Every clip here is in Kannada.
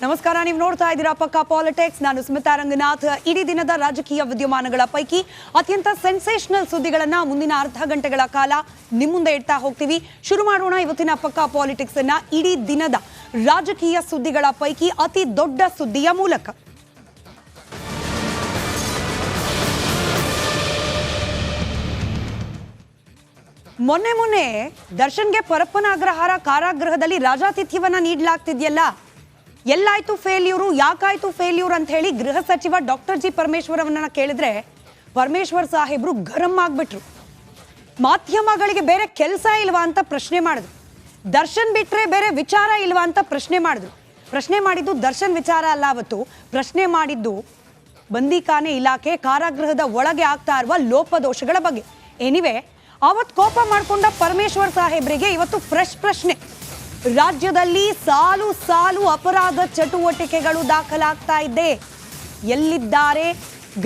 ನಮಸ್ಕಾರ, ನೀವು ನೋಡ್ತಾ ಇದ್ದೀರಾ ಪಕ್ಕಾ ಪಾಲಿಟಿಕ್ಸ್. ನಾನು ಸ್ಮಿತಾ ರಂಗನಾಥ್. ಇಡೀ ದಿನದ ರಾಜಕೀಯ ವಿದ್ಯಮಾನಗಳ ಪೈಕಿ ಅತ್ಯಂತ ಸೆನ್ಸೇಷನಲ್ ಸುದ್ದಿಗಳನ್ನ ಮುಂದಿನ ಅರ್ಧ ಗಂಟೆಗಳ ಕಾಲ ನಿಮ್ಮ ಮುಂದೆ ಇಡ್ತಾ ಹೋಗ್ತೀವಿ. ಶುರು ಮಾಡೋಣ ಇವತ್ತಿನ ಪಕ್ಕಾ ಪಾಲಿಟಿಕ್ಸ್ ಅನ್ನ ಇಡೀ ದಿನದ ರಾಜಕೀಯ ಸುದ್ದಿಗಳ ಪೈಕಿ ಅತಿ ದೊಡ್ಡ ಸುದ್ದಿಯ ಮೂಲಕ. ಮೊನ್ನೆ ದರ್ಶನ್ಗೆ ಪರಪ್ಪನ ಅಗ್ರಹಾರ ಕಾರಾಗೃಹದಲ್ಲಿ ರಾಜಾತಿಥ್ಯವನ್ನ ನೀಡಲಾಗ್ತಿದೆಯಲ್ಲ, ಎಲ್ಲಾಯ್ತು ಫೇಲ್ಯೂರು, ಯಾಕಾಯ್ತು ಫೇಲ್ಯೂರ್ ಅಂತ ಹೇಳಿ ಗೃಹ ಸಚಿವ ಡಾಕ್ಟರ್ ಜಿ ಪರಮೇಶ್ವರ್ ಅವರನ್ನ ಕೇಳಿದ್ರೆ ಪರಮೇಶ್ವರ್ ಸಾಹೇಬ್ರು ಗರಂ ಆಗ್ಬಿಟ್ರು. ಮಾಧ್ಯಮಗಳಿಗೆ ಬೇರೆ ಕೆಲಸ ಇಲ್ವಾ ಅಂತ ಪ್ರಶ್ನೆ ಮಾಡಿದ್ರು. ದರ್ಶನ್ ಬಿಟ್ರೆ ಬೇರೆ ವಿಚಾರ ಇಲ್ವಾ ಅಂತ ಪ್ರಶ್ನೆ ಮಾಡಿದ್ರು. ಪ್ರಶ್ನೆ ಮಾಡಿದ್ದು ದರ್ಶನ್ ವಿಚಾರ ಅಲ್ಲ, ಅವತ್ತು ಪ್ರಶ್ನೆ ಮಾಡಿದ್ದು ಬಂದಿಖಾನೆ ಇಲಾಖೆ ಕಾರಾಗೃಹದ ಒಳಗೆ ಆಗ್ತಾ ಇರುವ ಲೋಪದೋಷಗಳ ಬಗ್ಗೆ. ಎನಿವೆ, ಅವತ್ತು ಕೋಪ ಮಾಡಿಕೊಂಡ ಪರಮೇಶ್ವರ್ ಸಾಹೇಬ್ರಿಗೆ ಇವತ್ತು ಫ್ರೆಶ್ ಪ್ರಶ್ನೆ. ರಾಜ್ಯದಲ್ಲಿ ಸಾಲು ಸಾಲು ಅಪರಾಧ ಚಟುವಟಿಕೆಗಳು ದಾಖಲಾಗ್ತಾ ಇದೆ. ಎಲ್ಲಿದ್ದಾರೆ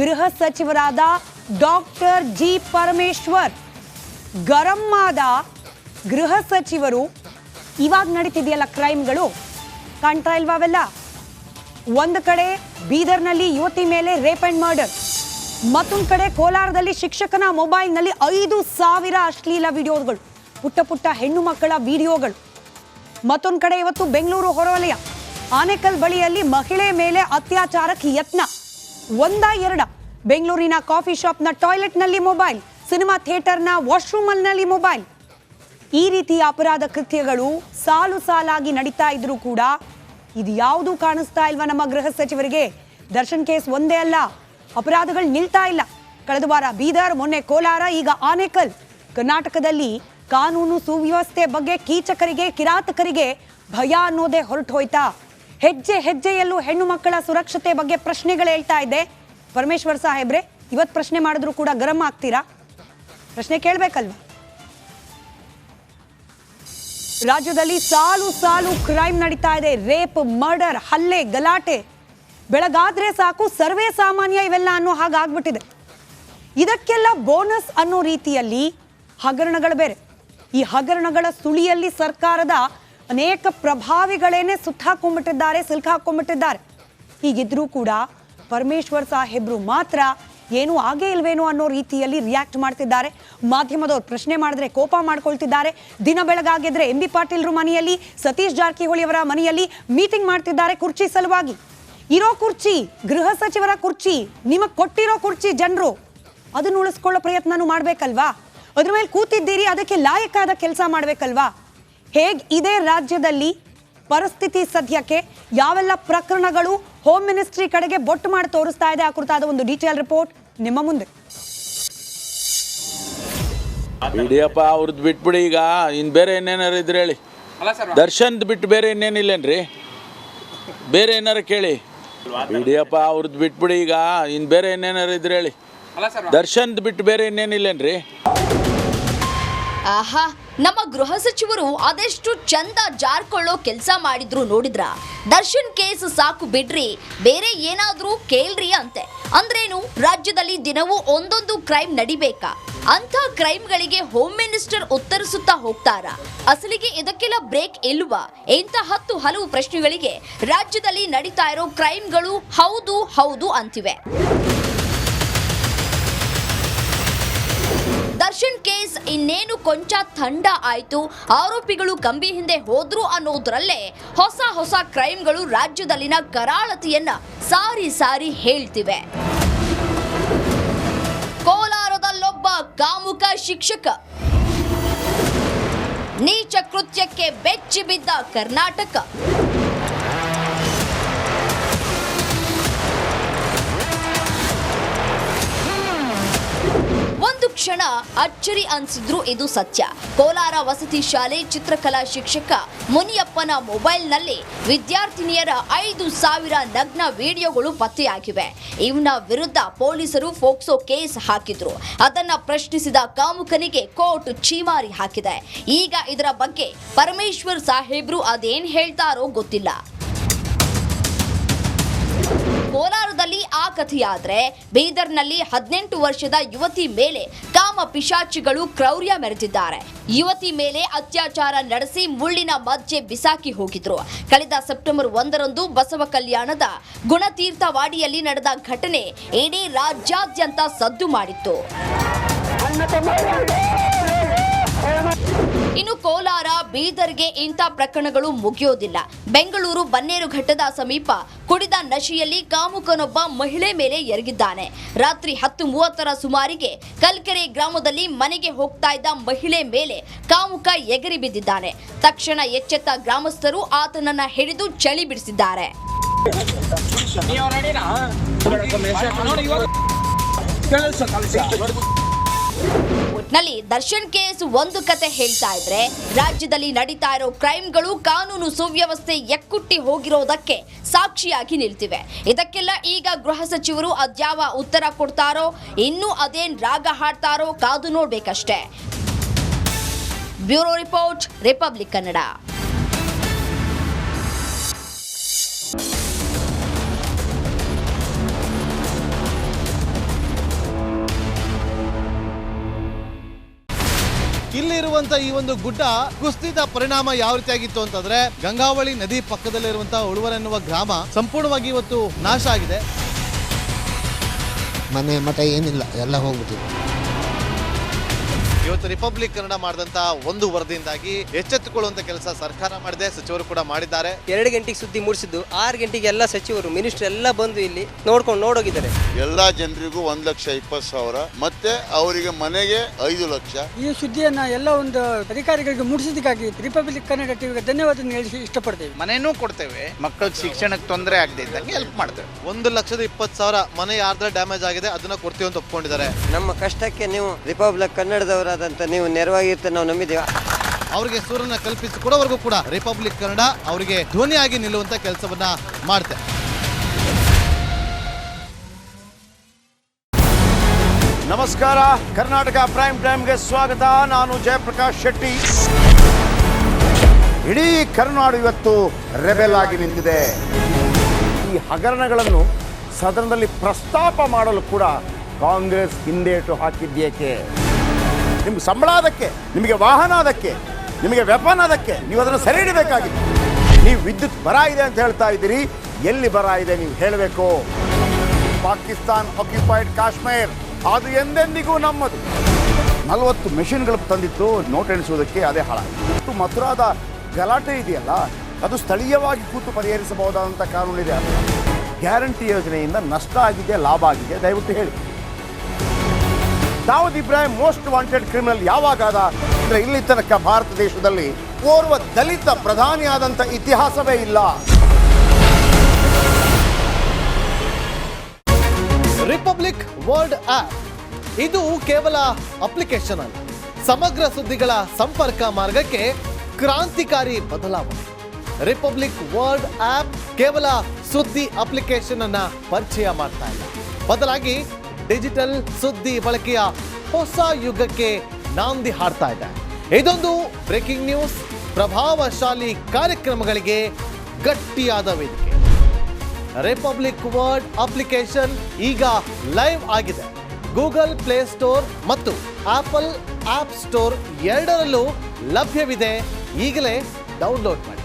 ಗೃಹ ಸಚಿವರಾದ ಡಾಕ್ಟರ್ ಜಿ ಪರಮೇಶ್ವರ್? ಗರಂ ಆದ ಗೃಹ ಸಚಿವರು, ಇವಾಗ ನಡೀತಿದೆಯಲ್ಲ ಕ್ರೈಮ್ಗಳು, ಕಾಣ್ತಾ ಇಲ್ವಾ ಅವೆಲ್ಲ? ಒಂದು ಕಡೆ ಬೀದರ್ನಲ್ಲಿ ಯುವತಿ ಮೇಲೆ ರೇಪ್ ಅಂಡ್ ಮರ್ಡರ್, ಮತ್ತೊಂದು ಕಡೆ ಕೋಲಾರದಲ್ಲಿ ಶಿಕ್ಷಕನ ಮೊಬೈಲ್ನಲ್ಲಿ 5,000 ಅಶ್ಲೀಲ ವಿಡಿಯೋಗಳು, ಪುಟ್ಟ ಪುಟ್ಟ ಹೆಣ್ಣು ಮಕ್ಕಳ ವಿಡಿಯೋಗಳು. ಮತ್ತೊಂದು ಕಡೆ ಇವತ್ತು ಬೆಂಗಳೂರು ಹೊರವಲಯ ಆನೇಕಲ್ ಬಳಿಯಲ್ಲಿ ಮಹಿಳೆ ಮೇಲೆ ಅತ್ಯಾಚಾರಕ್ಕೆ ಯತ್ನ. ಎರಡ ಬೆಂಗಳೂರಿನ ಕಾಫಿ ಶಾಪ್ನ ಟಾಯ್ಲೆಟ್ನಲ್ಲಿ ಮೊಬೈಲ್, ಸಿನಿಮಾ ಥಿಯೇಟರ್ನ ವಾಶ್ರೂಮ್ನಲ್ಲಿ ಮೊಬೈಲ್. ಈ ರೀತಿಯ ಅಪರಾಧ ಕೃತ್ಯಗಳು ಸಾಲು ಸಾಲಾಗಿ ನಡೀತಾ ಇದ್ರೂ ಕೂಡ ಇದು ಯಾವುದೂ ಕಾಣಿಸ್ತಾ ಇಲ್ವಾ ನಮ್ಮ ಗೃಹ ಸಚಿವರಿಗೆ? ದರ್ಶನ್ ಕೇಸ್ ಒಂದೇ ಅಲ್ಲ, ಅಪರಾಧಗಳು ನಿಲ್ತಾ ಇಲ್ಲ. ಕಳೆದ ವಾರ ಬೀದರ್, ಮೊನ್ನೆ ಕೋಲಾರ, ಈಗ ಆನೇಕಲ್. ಕರ್ನಾಟಕದಲ್ಲಿ ಕಾನೂನು ಸುವ್ಯವಸ್ಥೆ ಬಗ್ಗೆ ಕೀಚಕರಿಗೆ, ಕಿರಾತಕರಿಗೆ ಭಯ ಅನ್ನೋದೇ ಹೊರಟು ಹೋಯ್ತಾ? ಹೆಜ್ಜೆ ಹೆಜ್ಜೆಯಲ್ಲೂ ಹೆಣ್ಣು ಮಕ್ಕಳ ಸುರಕ್ಷತೆ ಬಗ್ಗೆ ಪ್ರಶ್ನೆಗಳು ಹೇಳ್ತಾ ಇದೆ. ಪರಮೇಶ್ವರ್ ಸಾಹೇಬ್ರೆ, ಇವತ್ತು ಪ್ರಶ್ನೆ ಮಾಡಿದ್ರು ಕೂಡ ಗರಂ ಆಗ್ತೀರಾ? ಪ್ರಶ್ನೆ ಕೇಳಬೇಕಲ್ವಾ? ರಾಜ್ಯದಲ್ಲಿ ಸಾಲು ಸಾಲು ಕ್ರೈಮ್ ನಡೀತಾ ಇದೆ. ರೇಪ್, ಮರ್ಡರ್, ಹಲ್ಲೆ, ಗಲಾಟೆ. ಬೆಳಗಾದ್ರೆ ಸಾಕು ಸರ್ವೇ ಸಾಮಾನ್ಯ ಇವೆಲ್ಲ ಅನ್ನೋ ಹಾಗಾಗ್ಬಿಟ್ಟಿದೆ. ಇದಕ್ಕೆಲ್ಲ ಬೋನಸ್ ಅನ್ನೋ ರೀತಿಯಲ್ಲಿ ಹಗರಣಗಳು ಬೇರೆ. ಈ ಹಗರಣಗಳ ಸುಳಿಯಲ್ಲಿ ಸರ್ಕಾರದ ಅನೇಕ ಪ್ರಭಾವಿಗಳೇನೆ ಸುತ್ತಾಕೊಂಡ್ಬಿಟ್ಟಿದ್ದಾರೆ, ಸಿಲ್ಕಾಕೊಂಡ್ಬಿಟ್ಟಿದ್ದಾರೆ. ಹೀಗಿದ್ರೂ ಕೂಡ ಪರಮೇಶ್ವರ್ ಸಾಹೇಬ್ರು ಮಾತ್ರ ಏನೂ ಆಗೇ ಇಲ್ವೇನೋ ಅನ್ನೋ ರೀತಿಯಲ್ಲಿ ರಿಯಾಕ್ಟ್ ಮಾಡ್ತಿದ್ದಾರೆ. ಮಾಧ್ಯಮದವ್ರು ಪ್ರಶ್ನೆ ಮಾಡಿದ್ರೆ ಕೋಪ ಮಾಡ್ಕೊಳ್ತಿದ್ದಾರೆ. ದಿನ ಬೆಳಗಾಗಿದ್ರೆ ಎಂ ಬಿ ಪಾಟೀಲ್ರು ಮನೆಯಲ್ಲಿ, ಸತೀಶ್ ಜಾರಕಿಹೊಳಿ ಅವರ ಮನೆಯಲ್ಲಿ ಮೀಟಿಂಗ್ ಮಾಡ್ತಿದ್ದಾರೆ ಕುರ್ಚಿ ಸಲುವಾಗಿ. ಇರೋ ಕುರ್ಚಿ, ಗೃಹ ಸಚಿವರ ಕುರ್ಚಿ, ನಿಮಗೆ ಕೊಟ್ಟಿರೋ ಕುರ್ಚಿ ಜನರು, ಅದನ್ನು ಉಳಿಸ್ಕೊಳ್ಳೋ ಪ್ರಯತ್ನನೂ ಮಾಡ್ಬೇಕಲ್ವಾ? ಅದ್ರ ಮೇಲೆ ಕೂತಿದ್ದೀರಿ, ಅದಕ್ಕೆ ಲಾಯಕ್ಕಾದ ಕೆಲಸ ಮಾಡ್ಬೇಕಲ್ವಾ? ಹೇಗ್ ಇದೇ ರಾಜ್ಯದಲ್ಲಿ ಪರಿಸ್ಥಿತಿ ಸದ್ಯಕ್ಕೆ? ಯಾವೆಲ್ಲ ಪ್ರಕರಣಗಳು ಹೋಮ್ ಮಿನಿಸ್ಟ್ರಿ ಕಡೆಗೆ ಬೊಟ್ಟು ಮಾಡಿ ತೋರಿಸ್ತಾ ಇದೆ? ಆ ಕುರಿತಾದ ಒಂದು ಡೀಟೇಲ್ ರಿಪೋರ್ಟ್ ನಿಮ್ಮ ಮುಂದೆ. ಬಿಡಿಯಪ್ಪ, ಅವ್ರದ್ದು ಬಿಟ್ಬಿಡಿ. ಈಗ ಇನ್ನು ಬೇರೆ ಏನೇನಾರು ಇದ್ರೆ ಹೇಳಿ. ದರ್ಶನ್ ಬಿಟ್ಟು ಬೇರೆ ಇನ್ನೇನಿಲ್ಲೇನ್ರಿ? ಬೇರೆ ಏನಾರು ಕೇಳಿ. ಬಿಡಿಯಪ್ಪ, ಅವ್ರದ್ದು ಬಿಟ್ಬಿಡಿ. ಈಗ ಇನ್ನು ಬೇರೆ ಏನೇನಾರು ಇದ್ರೆ ಹೇಳಿ. ದರ್ಶನ್ ಬಿಟ್ಟು ಬೇರೆ ಇನ್ನೇನಿಲ್ಲೇನ್ರಿ? ಆಹಾ, ನಮ್ಮ ಗೃಹ ಸಚಿವರು ಅದೆಷ್ಟು ಚಂದ ಜಾರ್ಕೊಳ್ಳೋ ಕೆಲಸ ಮಾಡಿದ್ರು ನೋಡಿದ್ರ? ದರ್ಶನ್ ಕೇಸ್ ಸಾಕು ಬಿಡ್ರಿ, ಬೇರೆ ಏನಾದ್ರೂ ಕೇಳ್ರಿ ಅಂತೆ. ಅಂದ್ರೇನು, ರಾಜ್ಯದಲ್ಲಿ ದಿನವೂ ಒಂದೊಂದು ಕ್ರೈಮ್ ನಡಿಬೇಕಾ? ಅಂತ ಕ್ರೈಮ್ಗಳಿಗೆ ಹೋಮ್ ಮಿನಿಸ್ಟರ್ ಉತ್ತರಿಸುತ್ತಾ ಹೋಗ್ತಾರಾ? ಅಸಲಿಗೆ ಇದಕ್ಕೆಲ್ಲ ಬ್ರೇಕ್ ಇಲ್ವಾ? ಇಂಥ ಹಲವು ಪ್ರಶ್ನೆಗಳಿಗೆ ರಾಜ್ಯದಲ್ಲಿ ನಡೀತಾ ಇರೋ ಕ್ರೈಮ್ಗಳು ಹೌದು ಹೌದು ಅಂತಿವೆ. ದರ್ಶನ್ ಕೇಸ್ ಇನ್ನೇನು ಕೊಂಚ ಥಂಡ ಆಯ್ತು, ಆರೋಪಿಗಳು ಕಂಬಿ ಹಿಂದೆ ಹೋದ್ರು ಅನ್ನೋದ್ರಲ್ಲೇ ಹೊಸ ಕ್ರೈಮ್ಗಳು ರಾಜ್ಯದಲ್ಲಿನ ಕರಾಳತೆಯನ್ನ ಸಾರಿ ಸಾರಿ ಹೇಳ್ತಿವೆ. ಕೋಲಾರದಲ್ಲೊಬ್ಬ ಕಾಮುಕ ಶಿಕ್ಷಕ, ನೀಚ ಕೃತ್ಯಕ್ಕೆ ಬೆಚ್ಚಿ ಬಿದ್ದ ಕರ್ನಾಟಕ. ಒಂದು ಕ್ಷಣ ಅಚ್ಚರಿ ಅನ್ಸಿದ್ರು ಇದು ಸತ್ಯ. ಕೋಲಾರ ವಸತಿ ಶಾಲೆ ಚಿತ್ರಕಲಾ ಶಿಕ್ಷಕ ಮುನಿಯಪ್ಪನ ಮೊಬೈಲ್ನಲ್ಲಿ ವಿದ್ಯಾರ್ಥಿನಿಯರ 5,000 ನಗ್ನ ವಿಡಿಯೋಗಳು ಪತ್ತೆಯಾಗಿವೆ. ಇವನ ವಿರುದ್ಧ ಪೊಲೀಸರು ಫೋಕ್ಸೋ ಕೇಸ್ ಹಾಕಿದ್ರು. ಅದನ್ನ ಪ್ರಶ್ನಿಸಿದ ಕಾಮುಕನಿಗೆ ಕೋರ್ಟ್ ಛೀಮಾರಿ ಹಾಕಿದೆ. ಈಗ ಇದರ ಬಗ್ಗೆ ಪರಮೇಶ್ವರ್ ಸಾಹೇಬ್ರು ಅದೇನ್ ಹೇಳ್ತಾರೋ ಗೊತ್ತಿಲ್ಲ. ಕೋಲಾರದಲ್ಲಿ ಆ ಕಥೆಯಾದ್ರೆ, ಬೀದರ್ನಲ್ಲಿ 18 ವರ್ಷದ ಯುವತಿ ಮೇಲೆ ಕಾಮ ಕಾಮ ಪಿಶಾಚಿಗಳು ಕ್ರೌರ್ಯ ಮೆರೆದಿದ್ದಾರೆ. ಯುವತಿ ಮೇಲೆ ಅತ್ಯಾಚಾರ ನಡೆಸಿ ಮುಳ್ಳಿನ ಮಧ್ಯೆ ಬಿಸಾಕಿ ಹೋಗಿದ್ರು. ಕಳೆದ ಸೆಪ್ಟೆಂಬರ್ 1ರಂದು ಬಸವ ಕಲ್ಯಾಣದ ಗುಣತೀರ್ಥವಾಡಿಯಲ್ಲಿ ನಡೆದ ಘಟನೆ ಇಡೀ ರಾಜ್ಯಾದ್ಯಂತ ಸದ್ದು ಮಾಡಿತ್ತು. ಇನ್ನು ಕೋಲಾರ, ಬೀದರ್ಗೆ ಇಂಥ ಪ್ರಕರಣಗಳು ಮುಗಿಯೋದಿಲ್ಲ. ಬೆಂಗಳೂರು ಬನ್ನೇರುಘಟ್ಟದ ಸಮೀಪ ಕುಡಿದ ನಶೆಯಲ್ಲಿ ಕಾಮುಕನೊಬ್ಬ ಮಹಿಳೆ ಮೇಲೆ ಎರಗಿದ್ದಾನೆ. ರಾತ್ರಿ 10:30ರ ಸುಮಾರಿಗೆ ಕಲ್ಕೆರೆ ಗ್ರಾಮದಲ್ಲಿ ಮನೆಗೆ ಹೋಗ್ತಾ ಇದ್ದ ಮಹಿಳೆ ಮೇಲೆ ಕಾಮುಕ ಎಗರಿ ಬಿದ್ದಿದ್ದಾನೆ. ತಕ್ಷಣ ಎಚ್ಚೆತ್ತ ಗ್ರಾಮಸ್ಥರು ಆತನನ್ನ ಹಿಡಿದು ಚಳಿ ಬಿಡಿಸಿದ್ದಾರೆ. ಒಟ್ನಲ್ಲಿ ದರ್ಶನ್ ಕೇಸ್ ಒಂದು ಕತೆ ಹೇಳ್ತಾ ಇದ್ರೆ, ರಾಜ್ಯದಲ್ಲಿ ನಡೀತಾ ಇರೋ ಕ್ರೈಮ್ಗಳು ಕಾನೂನು ಸುವ್ಯವಸ್ಥೆ ಎಕ್ಕುಟ್ಟಿ ಹೋಗಿರೋದಕ್ಕೆ ಸಾಕ್ಷಿಯಾಗಿ ನಿಲ್ತಿವೆ. ಇದಕ್ಕೆಲ್ಲ ಈಗ ಗೃಹ ಸಚಿವರು ಅದ್ಯಾವ ಉತ್ತರ ಕೊಡ್ತಾರೋ, ಇನ್ನೂ ಅದೇನ್ ರಾಗ ಹಾಡ್ತಾರೋ ಕಾದು ನೋಡ್ಬೇಕಷ್ಟೇ. Bureau report, republic Kannada. ಇಲ್ಲಿರುವಂತ ಈ ಒಂದು ಗುಡ್ಡ ಕುಸಿದ ಪರಿಣಾಮ ಯಾವ ರೀತಿಯಾಗಿತ್ತು ಅಂತಂದ್ರೆ, ಗಂಗಾವಳಿ ನದಿ ಪಕ್ಕದಲ್ಲಿರುವಂತಹ ಉಳುವರ್ ಎನ್ನುವ ಗ್ರಾಮ ಸಂಪೂರ್ಣವಾಗಿ ಇವತ್ತು ನಾಶ ಆಗಿದೆ. ಮನೆ ಮಠ ಏನಿಲ್ಲ, ಎಲ್ಲ ಹೋಗ್ಬಿಟ್ಟಿದೆ. ಇವತ್ತು ರಿಪಬ್ಲಿಕ್ ಕನ್ನಡ ಮಾಡಿದಂತ ಒಂದು ವರದಿಯಿಂದಾಗಿ ಎಚ್ಚೆತ್ತುಕೊಳ್ಳುವಂತ ಕೆಲಸ ಸರ್ಕಾರ ಮಾಡಿದೆ, ಸಚಿವರು ಕೂಡ ಮಾಡಿದ್ದಾರೆ. 2 ಗಂಟೆಗೆ ಸುದ್ದಿ ಮೂಡಿಸಿದ್ದು 6 ಗಂಟೆಗೆ ಎಲ್ಲ ಸಚಿವರು ಮಿನಿಸ್ಟರ್ ಎಲ್ಲ ಬಂದು ಇಲ್ಲಿ ನೋಡೋಗಿದ್ದಾರೆ. ಎಲ್ಲಾ ಜನರಿಗೂ 1,20,000 ಮತ್ತೆ ಅವರಿಗೆ ಮನೆಗೆ 5 ಲಕ್ಷ. ಈ ಸುದ್ದಿಯನ್ನ ಎಲ್ಲ ಒಂದು ಅಧಿಕಾರಿಗಳಿಗೆ ಮೂಡಿಸಿದ್ದಕ್ಕಾಗಿ ರಿಪಬ್ಲಿಕ್ ಕನ್ನಡ ಟಿವಿಗೆ ಧನ್ಯವಾದ ಹೇಳಿ ಇಷ್ಟಪಡ್ತೇವೆ. ಮನೆನೂ ಕೊಡ್ತೇವೆ, ಮಕ್ಕಳ ಶಿಕ್ಷಣಕ್ಕೆ ತೊಂದರೆ ಆಗದೆ ಇದ್ದಂಗೆ ಹೆಲ್ಪ್ ಮಾಡ್ತೇವೆ. 1,20,000 ಮನೆ ಯಾರ್ದ್ರ ಡ್ಯಾಮೇಜ್ ಆಗಿದೆ ಅದನ್ನ ಕೊಡ್ತೀವಿ ಅಂತ ಒಪ್ಕೊಂಡಿದ್ದಾರೆ. ನಮ್ಮ ಕಷ್ಟಕ್ಕೆ ನೀವು ರಿಪಬ್ಲಿಕ್ ಕನ್ನಡದವರಾದಂತ ನೀವು ನೆರವಾಗಿರುತ್ತೆ ನಾವು ನಂಬಿದ್ದೇವೆ. ಅವರಿಗೆ ಸೂರನ್ನ ಕಲ್ಪಿಸಿಕೊಡೋವರೆಗೂ ಕೂಡ ರಿಪಬ್ಲಿಕ್ ಕನ್ನಡ ಅವರಿಗೆ ಧ್ವನಿಯಾಗಿ ನಿಲ್ಲುವಂತ ಕೆಲಸವನ್ನ ಮಾಡುತ್ತೆ. ನಮಸ್ಕಾರ, ಕರ್ನಾಟಕ ಪ್ರೈಮ್ ಟೈಮ್ಗೆ ಸ್ವಾಗತ. ನಾನು ಜಯಪ್ರಕಾಶ್ ಶೆಟ್ಟಿ. ಇಡೀ ಕರ್ನಾಡು ಇವತ್ತು ರೆಬೆಲ್ ಆಗಿ ನಿಂತಿದೆ. ಈ ಹಗರಣಗಳನ್ನು ಸದನದಲ್ಲಿ ಪ್ರಸ್ತಾಪ ಮಾಡಲು ಕೂಡ ಕಾಂಗ್ರೆಸ್ ಹಿಂದೇಟು ಹಾಕಿದ್ದೇಕೆ? ನಿಮ್ಗೆ ಸಂಬಳ ಅದಕ್ಕೆ, ನಿಮಗೆ ವಾಹನ ಅದಕ್ಕೆ, ನಿಮಗೆ ವೆಪನ್ ಅದಕ್ಕೆ, ನೀವು ಅದನ್ನು ಸೆರೆ ಹಿಡಿಬೇಕಾಗಿದೆ. ನೀವು ವಿದ್ಯುತ್ ಬರ ಇದೆ ಅಂತ ಹೇಳ್ತಾ ಇದ್ದೀರಿ, ಎಲ್ಲಿ ಬರ ಇದೆ ನೀವು ಹೇಳಬೇಕು. ಪಾಕಿಸ್ತಾನ್ ಆಕ್ಯುಪೈಡ್ ಕಾಶ್ಮೀರ್ ಅದು ಎಂದೆಂದಿಗೂ ನಮ್ಮದು. 40 ಮೆಷಿನ್ಗಳು ತಂದಿತ್ತು ನೋಟ್ ಎಣಿಸುವುದಕ್ಕೆ, ಅದೇ ಹಾಳಾಯಿತು. ಮಥುರಾದ ಗಲಾಟೆ ಇದೆಯಲ್ಲ, ಅದು ಸ್ಥಳೀಯವಾಗಿ ಕೂತು ಪರಿಹರಿಸಬಹುದಾದಂಥ ಕಾನೂನಿದೆ. ಗ್ಯಾರಂಟಿ ಯೋಜನೆಯಿಂದ ನಷ್ಟ ಆಗಿದೆ, ಲಾಭ ಆಗಿದೆ, ದಯವಿಟ್ಟು ಹೇಳಿ. Dawood Ibrahim most wanted criminal ಯಾವಾಗಾದ ಅಂದರೆ, ಇಲ್ಲಿ ತನಕ ಭಾರತ ದೇಶದಲ್ಲಿ ಓರ್ವ ದಲಿತ ಪ್ರಧಾನಿಯಾದಂಥ ಇತಿಹಾಸವೇ ಇಲ್ಲ. ರಿಪಬ್ಲಿಕ್ ವರ್ಲ್ಡ್ ಆಪ್ ಇದು ಕೇವಲ ಅಪ್ಲಿಕೇಶನ್ ಅಲ್ಲ, ಸಮಗ್ರ ಸುದ್ದಿಗಳ ಸಂಪರ್ಕ ಮಾರ್ಗಕ್ಕೆ ಕ್ರಾಂತಿಕಾರಿ ಬದಲಾವಣೆ. ರಿಪಬ್ಲಿಕ್ ವರ್ಲ್ಡ್ ಆಪ್ ಕೇವಲ ಸುದ್ದಿ ಅಪ್ಲಿಕೇಶನ್ ಅನ್ನ ಪರಿಚಯ ಮಾಡ್ತಾ ಇಲ್ಲ, ಬದಲಾಗಿ ಡಿಜಿಟಲ್ ಸುದ್ದಿ ಬಳಕೆಯ ಹೊಸ ಯುಗಕ್ಕೆ ನಾಂದಿ ಹಾಡ್ತಾ ಇದೆ. ಇದೊಂದು ಬ್ರೇಕಿಂಗ್ ನ್ಯೂಸ್, ಪ್ರಭಾವಶಾಲಿ ಕಾರ್ಯಕ್ರಮಗಳಿಗೆ ಗಟ್ಟಿಯಾದ ವೇದಿಕೆ. ರಿಪಬ್ಲಿಕ್ ವರ್ಲ್ಡ್ ಅಪ್ಲಿಕೇಶನ್ ಈಗ ಲೈವ್ ಆಗಿದೆ. ಗೂಗಲ್ ಪ್ಲೇ ಸ್ಟೋರ್ ಮತ್ತು ಆಪಲ್ ಆಪ್ ಸ್ಟೋರ್ ಎರಡರಲ್ಲೂ ಲಭ್ಯವಿದೆ. ಈಗಲೇ ಡೌನ್ಲೋಡ್ ಮಾಡಿ.